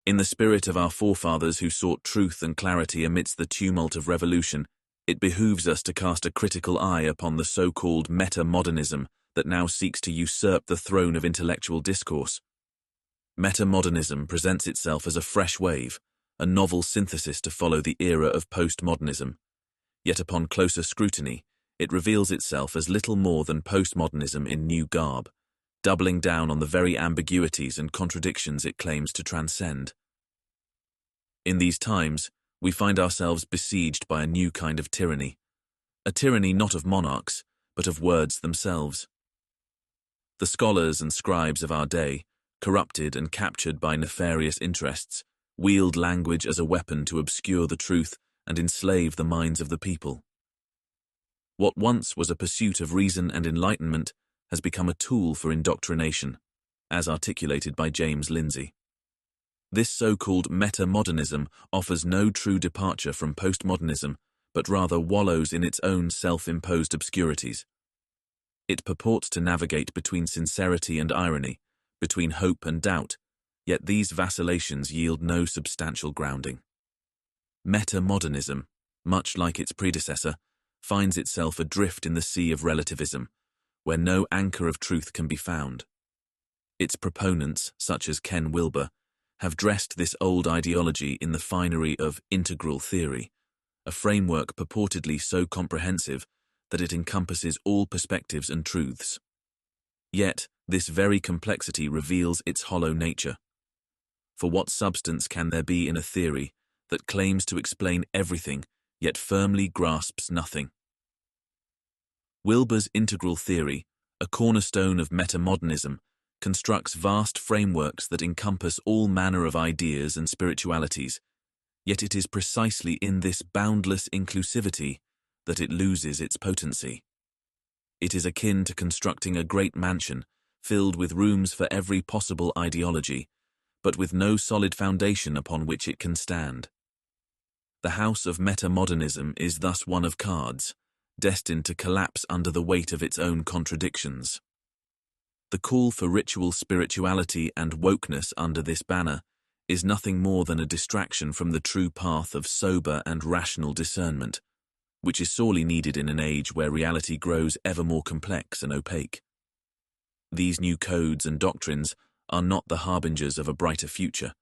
In the spirit of our forefathers who sought truth and clarity amidst the tumult of revolution, it behooves us to cast a critical eye upon the so-called metamodernism that now seeks to usurp the throne of intellectual discourse. Metamodernism presents itself as a fresh wave, a novel synthesis to follow the era of postmodernism. Yet upon closer scrutiny, it reveals itself as little more than postmodernism in new garb, doubling down on the very ambiguities and contradictions it claims to transcend. In these times, we find ourselves besieged by a new kind of tyranny, a tyranny not of monarchs, but of words themselves. The scholars and scribes of our day, corrupted and captured by nefarious interests, wield language as a weapon to obscure the truth and enslave the minds of the people. What once was a pursuit of reason and enlightenment has become a tool for indoctrination, as articulated by James Lindsay. This so-called metamodernism offers no true departure from postmodernism, but rather wallows in its own self-imposed obscurities. It purports to navigate between sincerity and irony, between hope and doubt, yet these vacillations yield no substantial grounding. Metamodernism, much like its predecessor, finds itself adrift in the sea of relativism, where no anchor of truth can be found. Its proponents, such as Ken Wilbur, have dressed this old ideology in the finery of integral theory, a framework purportedly so comprehensive that it encompasses all perspectives and truths. Yet, this very complexity reveals its hollow nature. For what substance can there be in a theory that claims to explain everything, yet firmly grasps nothing? Wilbur's integral theory, a cornerstone of metamodernism, constructs vast frameworks that encompass all manner of ideas and spiritualities, yet it is precisely in this boundless inclusivity that it loses its potency. It is akin to constructing a great mansion filled with rooms for every possible ideology, but with no solid foundation upon which it can stand. The house of metamodernism is thus one of cards, destined to collapse under the weight of its own contradictions. The call for ritual spirituality and wokeness under this banner is nothing more than a distraction from the true path of sober and rational discernment, which is sorely needed in an age where reality grows ever more complex and opaque. These new codes and doctrines are not the harbingers of a brighter future,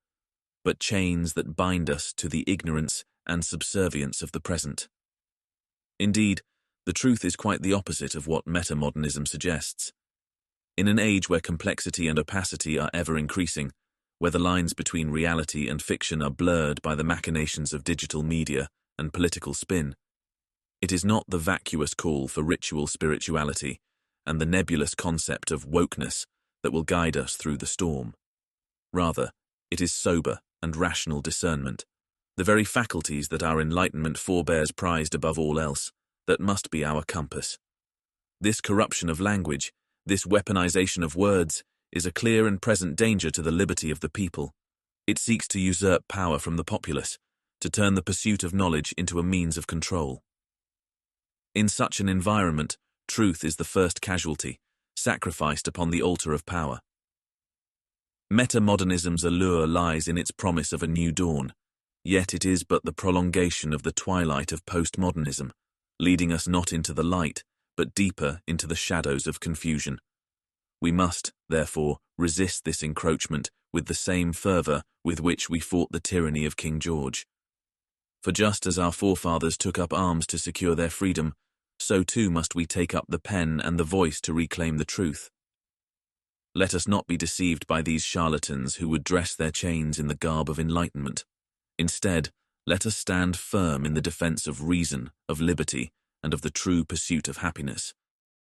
but chains that bind us to the ignorance and subservience of the present. Indeed, the truth is quite the opposite of what metamodernism suggests. In an age where complexity and opacity are ever increasing, where the lines between reality and fiction are blurred by the machinations of digital media and political spin, it is not the vacuous call for ritual spirituality and the nebulous concept of wokeness that will guide us through the storm. Rather, it is sober and rational discernment, the very faculties that our Enlightenment forebears prized above all else, that must be our compass. This corruption of language, this weaponization of words, is a clear and present danger to the liberty of the people. It seeks to usurp power from the populace, to turn the pursuit of knowledge into a means of control. In such an environment, truth is the first casualty, sacrificed upon the altar of power. Metamodernism's allure lies in its promise of a new dawn, yet it is but the prolongation of the twilight of postmodernism, leading us not into the light, but deeper into the shadows of confusion. We must, therefore, resist this encroachment with the same fervour with which we fought the tyranny of King George. For just as our forefathers took up arms to secure their freedom, so too must we take up the pen and the voice to reclaim the truth. Let us not be deceived by these charlatans who would dress their chains in the garb of enlightenment. Instead, let us stand firm in the defence of reason, of liberty, and of the true pursuit of happiness.